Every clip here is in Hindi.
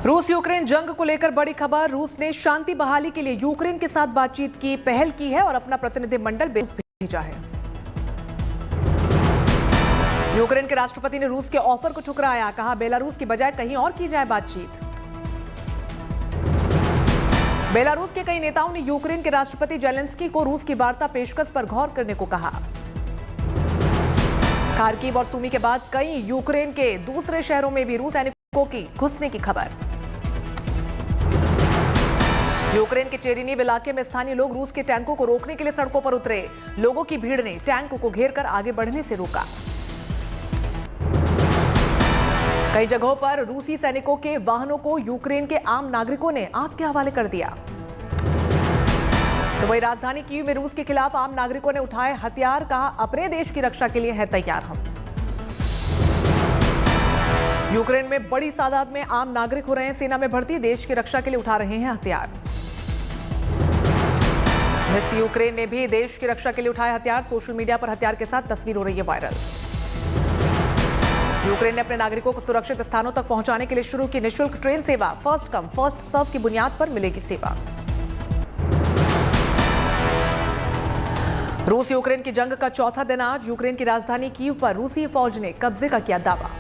रूस यूक्रेन जंग को लेकर बड़ी खबर। रूस ने शांति बहाली के लिए यूक्रेन के साथ बातचीत की पहल की है और अपना प्रतिनिधिमंडल भेजा है। यूक्रेन के राष्ट्रपति ने रूस के ऑफर को ठुकराया, कहा बेलारूस की बजाय कहीं और की जाए बातचीत। बेलारूस के कई नेताओं ने यूक्रेन के राष्ट्रपति जेलेंस्की को रूस की वार्ता पेशकश पर गौर करने को कहा। खार्किव और सुमी के बाद कई यूक्रेन के दूसरे शहरों में भी रूस सैनिकों की घुसने की खबर। यूक्रेन के चेरिनीव इलाके में स्थानीय लोग रूस के टैंकों को रोकने के लिए सड़कों पर उतरे। लोगों की भीड़ ने टैंक को घेरकर आगे बढ़ने से रोका। कई जगहों पर रूसी सैनिकों के वाहनों को यूक्रेन के आम नागरिकों ने आग के हवाले कर दिया। तो वही राजधानी कीव में रूस के खिलाफ आम नागरिकों ने उठाए हथियार, कहा अपने देश की रक्षा के लिए है तैयार हम। यूक्रेन में बड़ी तादाद में आम नागरिक हो रहे हैं सेना में भर्ती, देश की रक्षा के लिए उठा रहे हैं हथियार। मिस यूक्रेन ने भी देश की रक्षा के लिए उठाए हथियार। सोशल मीडिया पर हथियार के साथ तस्वीर हो रही है वायरल। यूक्रेन ने अपने नागरिकों को सुरक्षित स्थानों तक पहुंचाने के लिए शुरू की निःशुल्क ट्रेन सेवा। फर्स्ट कम फर्स्ट सर्व की बुनियाद पर मिलेगी सेवा। रूस यूक्रेन की जंग का चौथा दिन आज। यूक्रेन की राजधानी कीव पर रूसी फौज ने कब्जे का किया दावा।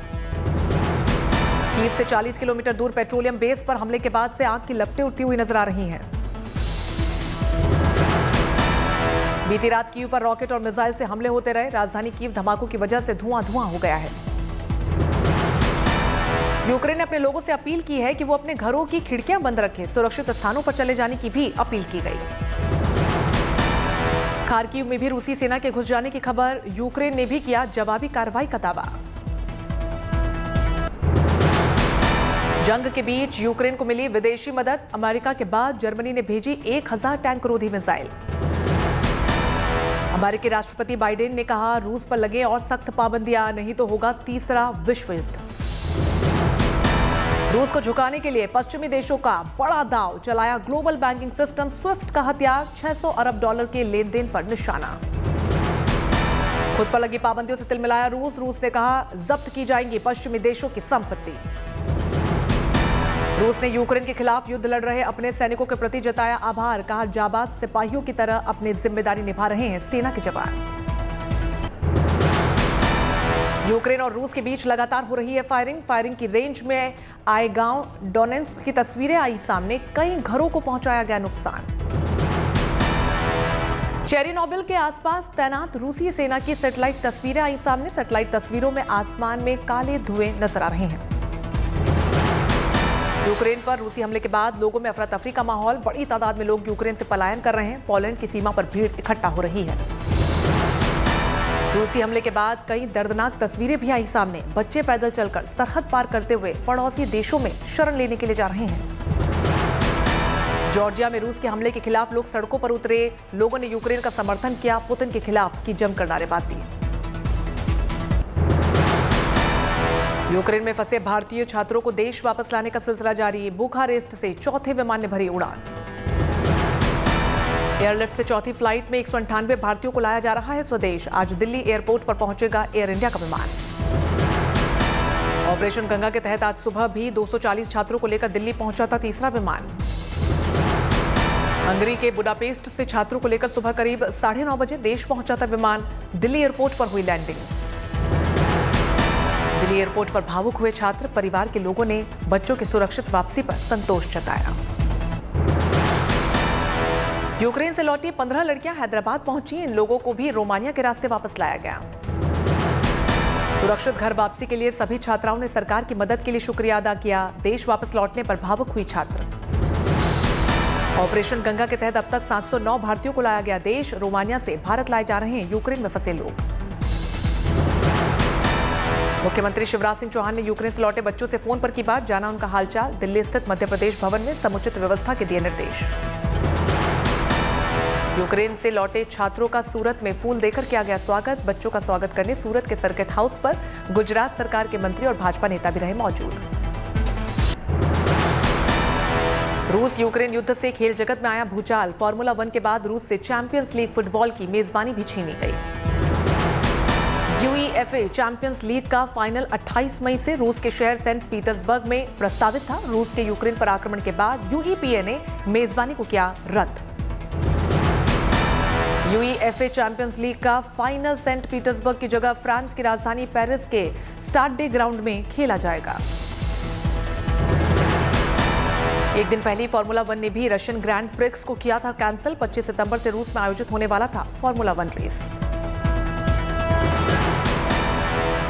कीव से 40 किलोमीटर दूर पेट्रोलियम बेस पर हमले के बाद से आग की लपटें उठती हुई नजर आ रही हैं। बीती रात कीव पर रॉकेट और मिसाइल से हमले होते रहे। राजधानी कीव धमाकों की वजह से धुआं हो गया है। यूक्रेन ने अपने लोगों से अपील की है कि वो अपने घरों की खिड़कियां बंद रखें। सुरक्षित स्थानों पर चले जाने की भी अपील की गई। खार्किव में भी रूसी सेना के घुस जाने की खबर। यूक्रेन ने भी किया जवाबी कार्रवाई का दावा। जंग के बीच यूक्रेन को मिली विदेशी मदद। अमेरिका के बाद जर्मनी ने भेजी 1000 टैंक रोधी मिसाइल। अमेरिकी राष्ट्रपति बाइडेन ने कहा रूस पर लगे और सख्त पाबंदियां, नहीं तो होगा तीसरा विश्व युद्ध। रूस को झुकाने के लिए पश्चिमी देशों का बड़ा दांव चलाया। ग्लोबल बैंकिंग सिस्टम स्विफ्ट का हथियार, $600 अरब के लेन देन पर निशाना। खुद पर लगी पाबंदियों से तिलमिलाया रूस ने कहा जब्त की जाएंगी पश्चिमी देशों की संपत्ति। रूस ने यूक्रेन के खिलाफ युद्ध लड़ रहे अपने सैनिकों के प्रति जताया आभार, कहा जाबाज सिपाहियों की तरह अपनी जिम्मेदारी निभा रहे हैं सेना के जवान। यूक्रेन और रूस के बीच लगातार हो रही है फायरिंग की रेंज में आए गांव डोनेट्स्क की तस्वीरें आई सामने। कई घरों को पहुंचाया गया नुकसान। चेरनोबिल के आसपास तैनात रूसी सेना की सैटेलाइट तस्वीरें आई सामने। सैटेलाइट तस्वीरों में आसमान में काले धुएं नजर आ रहे हैं। यूक्रेन पर रूसी हमले के बाद लोगों में अफरा तफरी का माहौल। बड़ी तादाद में लोग यूक्रेन से पलायन कर रहे हैं। पोलैंड की सीमा पर भीड़ इकट्ठा हो रही है। रूसी हमले के बाद कई दर्दनाक तस्वीरें भी आई सामने। बच्चे पैदल चलकर सरहद पार करते हुए पड़ोसी देशों में शरण लेने के लिए जा रहे हैं। जॉर्जिया में रूस के हमले के खिलाफ लोग सड़कों पर उतरे। लोगों ने यूक्रेन का समर्थन किया। पुतिन के खिलाफ की जमकर नारेबाजी। यूक्रेन में फंसे भारतीय छात्रों को देश वापस लाने का सिलसिला जारी। बुखारेस्ट से चौथे विमान ने भरी उड़ान। एयरलिफ्ट से चौथी फ्लाइट में 198 भारतीयों को लाया जा रहा है स्वदेश। आज दिल्ली एयरपोर्ट पर पहुंचेगा एयर इंडिया का विमान। ऑपरेशन गंगा के तहत आज सुबह भी 240 छात्रों को लेकर दिल्ली पहुंचा था तीसरा विमान। हंगरी के बुडापेस्ट से छात्रों को लेकर सुबह करीब 9:30 बजे देश पहुंचा था विमान। दिल्ली एयरपोर्ट पर हुई लैंडिंग। दिल्ली एयरपोर्ट पर भावुक हुए छात्र। परिवार के लोगों ने बच्चों की सुरक्षित वापसी पर संतोष जताया। यूक्रेन से लौटी 15 लड़कियां हैदराबाद पहुंची। इन लोगों को भी रोमानिया के रास्ते वापस लाया गया। सुरक्षित घर वापसी के लिए सभी छात्राओं ने सरकार की मदद के लिए शुक्रिया अदा किया। देश वापस लौटने पर भावुक हुई छात्र। ऑपरेशन गंगा के तहत अब तक 709 भारतीयों को लाया गया देश। रोमानिया से भारत लाए जा रहे हैं यूक्रेन में फंसे लोग। मुख्यमंत्री शिवराज सिंह चौहान ने यूक्रेन से लौटे बच्चों से फोन पर की बात, जाना उनका हालचाल। दिल्ली स्थित मध्य प्रदेश भवन में समुचित व्यवस्था के दिए निर्देश। यूक्रेन से लौटे छात्रों का सूरत में फूल देकर किया गया स्वागत। बच्चों का स्वागत करने सूरत के सर्किट हाउस पर गुजरात सरकार के मंत्री और भाजपा नेता भी रहे मौजूद। रूस यूक्रेन युद्ध से खेल जगत में आया भूचाल। फॉर्मूला 1 के बाद रूस से चैंपियंस लीग फुटबॉल की मेजबानी भी छीनी गई। यूईएफए चैंपियंस लीग का फाइनल 28 मई से रूस के शहर सेंट पीटर्सबर्ग में प्रस्तावित था। रूस के यूक्रेन पर आक्रमण के बाद यूईपीए ने मेजबानी को किया रद्द। यूईएफए चैंपियंस लीग का फाइनल सेंट पीटर्सबर्ग की जगह फ्रांस की राजधानी पेरिस के स्टाड डे ग्राउंड में खेला जाएगा। एक दिन पहले फार्मूला 1 ने भी रशियन ग्रैंड प्रिक्स को किया था कैंसिल। 25 सितंबर से रूस में आयोजित होने वाला था फार्मूला 1 रेस।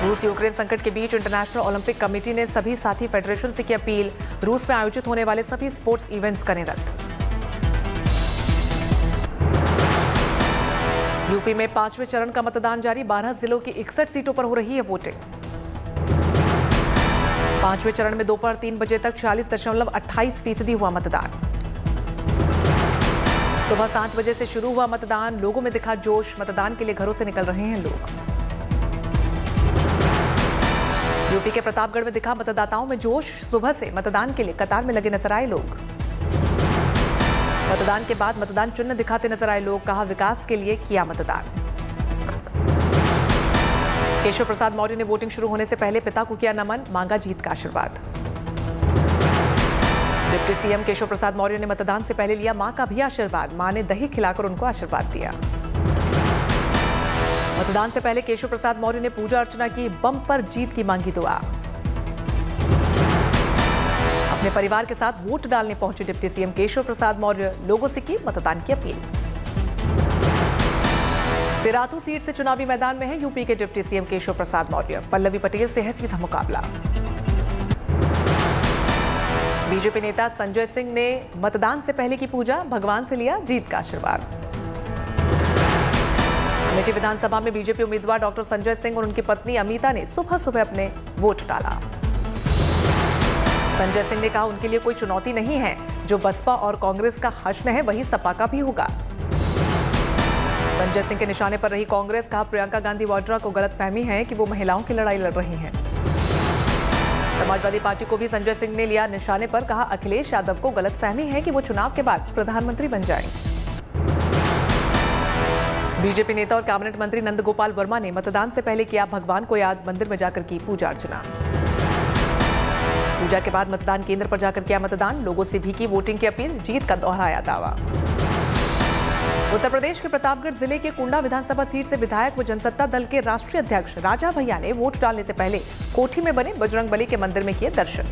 रूस यूक्रेन संकट के बीच इंटरनेशनल ओलंपिक कमेटी ने सभी साथी फेडरेशन से की अपील, रूस में आयोजित होने वाले सभी स्पोर्ट्स इवेंट्स करें रद्द। यूपी में 5वें चरण का मतदान जारी। 12 जिलों की 61 सीटों पर हो रही है वोटिंग। 5वें चरण में दोपहर 3 बजे तक 40.28% हुआ मतदान। सुबह 7 बजे से शुरू हुआ मतदान। लोगों में दिखा जोश। मतदान के लिए घरों से निकल रहे हैं लोग। यूपी के प्रतापगढ़ में दिखा मतदाताओं में जोश। सुबह से मतदान के लिए कतार में लगे नजर आए लोग। मतदान के बाद मतदान चिन्ह दिखाते नजर आए लोग। कहा विकास के लिए किया मतदान। केशव प्रसाद मौर्य ने वोटिंग शुरू होने से पहले पिता को किया नमन, मांगा जीत का आशीर्वाद। डिप्टी सीएम केशव प्रसाद मौर्य ने मतदान से पहले लिया मां का भी आशीर्वाद। मां ने दही खिलाकर उनको आशीर्वाद दिया। मतदान से पहले केशव प्रसाद मौर्य ने पूजा अर्चना की, बम्पर जीत की मांगी दुआ। अपने परिवार के साथ वोट डालने पहुंचे डिप्टी सीएम केशव प्रसाद मौर्य। लोगों से की मतदान की अपील। सिराथू सीट से चुनावी मैदान में है यूपी के डिप्टी सीएम केशव प्रसाद मौर्य। पल्लवी पटेल से है सीधा मुकाबला। बीजेपी नेता संजय सिंह ने मतदान से पहले की पूजा, भगवान से लिया जीत का आशीर्वाद। अमेठी विधानसभा में बीजेपी उम्मीदवार डॉक्टर संजय सिंह और उनकी पत्नी अमिता ने सुबह सुबह अपने वोट डाला। संजय सिंह ने कहा उनके लिए कोई चुनौती नहीं है। जो बसपा और कांग्रेस का हश्र है वही सपा का भी होगा। संजय सिंह के निशाने पर रही कांग्रेस। कहा प्रियंका गांधी वाड्रा को गलतफहमी है कि वो महिलाओं की लड़ाई लड़ रही हैं। समाजवादी पार्टी को भी संजय सिंह ने लिया निशाने पर। कहा अखिलेश यादव को गलतफहमी है कि वो चुनाव के बाद प्रधानमंत्री बन जाएंगे। बीजेपी नेता और कैबिनेट मंत्री नंद गोपाल वर्मा ने मतदान से पहले किया भगवान को याद, मंदिर में जाकर की पूजा अर्चना। पूजा के बाद मतदान केंद्र पर जाकर किया मतदान। लोगों से भी की वोटिंग की अपील, जीत का दोहराया दावा। उत्तर प्रदेश के प्रतापगढ़ जिले के कुंडा विधानसभा सीट से विधायक व जनसत्ता दल के राष्ट्रीय अध्यक्ष राजा भैया ने वोट डालने से पहले कोठी में बने बजरंगबली के मंदिर में किए दर्शन।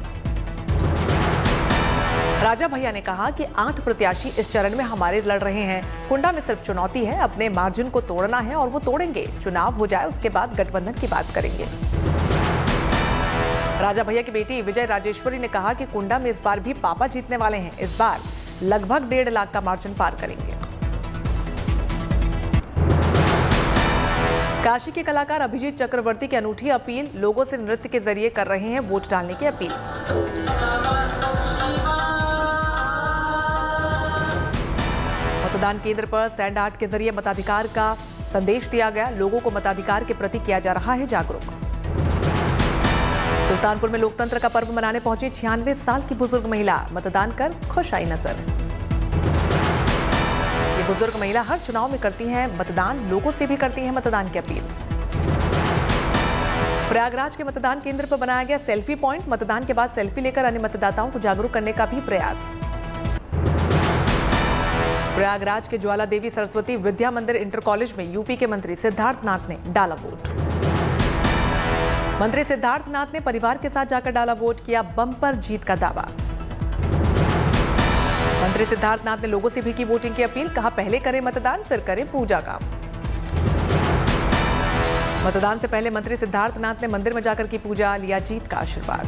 राजा भैया ने कहा कि 8 प्रत्याशी इस चरण में हमारे लड़ रहे हैं। कुंडा में सिर्फ चुनौती है, अपने मार्जिन को तोड़ना है और वो तोड़ेंगे। चुनाव हो जाए उसके बाद गठबंधन की बात करेंगे। राजा भैया की बेटी विजय राजेश्वरी ने कहा कि कुंडा में इस बार भी पापा जीतने वाले हैं। इस बार लगभग 1.5 लाख का मार्जिन पार करेंगे। काशी के कलाकार अभिजीत चक्रवर्ती की अनूठी अपील, लोगों से नृत्य के जरिए कर रहे हैं वोट डालने की अपील। मतदान केंद्र पर सैंड आर्ट के जरिए मताधिकार का संदेश दिया गया। लोगों को मताधिकार के प्रति किया जा रहा है जागरूक। सुल्तानपुर में लोकतंत्र का पर्व मनाने पहुंची 96 साल की बुजुर्ग महिला। मतदान कर खुश आई नजर। ये बुजुर्ग महिला हर चुनाव में करती हैं मतदान, लोगों से भी करती हैं मतदान की अपील। प्रयागराज के मतदान केंद्र पर बनाया गया सेल्फी पॉइंट। मतदान के बाद सेल्फी लेकर अन्य मतदाताओं को जागरूक करने का भी प्रयास। प्रयागराज के ज्वाला देवी सरस्वती विद्या मंदिर इंटर कॉलेज में यूपी के मंत्री सिद्धार्थ नाथ ने डाला वोट। मंत्री सिद्धार्थ नाथ ने परिवार के साथ जाकर डाला वोट, किया बम्पर जीत का दावा। मंत्री सिद्धार्थ नाथ ने लोगों से भी की वोटिंग की अपील। कहा पहले करें मतदान, फिर करें पूजा का। मतदान से पहले मंत्री सिद्धार्थ नाथ ने मंदिर में जाकर की पूजा, लिया जीत का आशीर्वाद।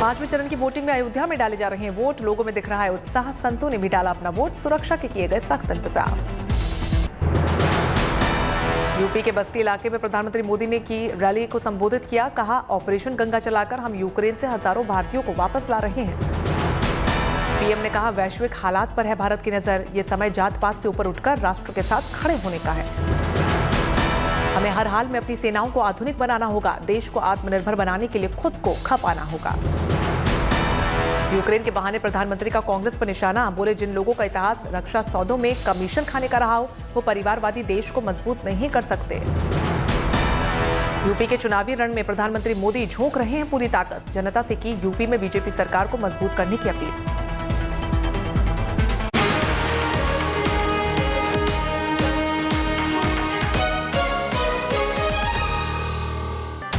5वें चरण की वोटिंग में अयोध्या में डाले जा रहे हैं वोट। लोगों में दिख रहा है उत्साह। संतों ने भी डाला अपना वोट। सुरक्षा के किए गए सख्त इंतजाम। यूपी के बस्ती इलाके में प्रधानमंत्री मोदी ने की रैली को संबोधित किया। कहा ऑपरेशन गंगा चलाकर हम यूक्रेन से हजारों भारतीयों को वापस ला रहे हैं। पीएम ने कहा वैश्विक हालात पर है भारत की नजर। ये समय जात पात से ऊपर उठकर राष्ट्र के साथ खड़े होने का है। हमें हर हाल में अपनी सेनाओं को आधुनिक बनाना होगा। देश को आत्मनिर्भर बनाने के लिए खुद को खपाना होगा। यूक्रेन के बहाने प्रधानमंत्री का कांग्रेस पर निशाना, बोले जिन लोगों का इतिहास रक्षा सौदों में कमीशन खाने का रहा हो वो परिवारवादी देश को मजबूत नहीं कर सकते। यूपी के चुनावी रण में प्रधानमंत्री मोदी झोंक रहे हैं पूरी ताकत, जनता से की यूपी में बीजेपी सरकार को मजबूत करने की अपील।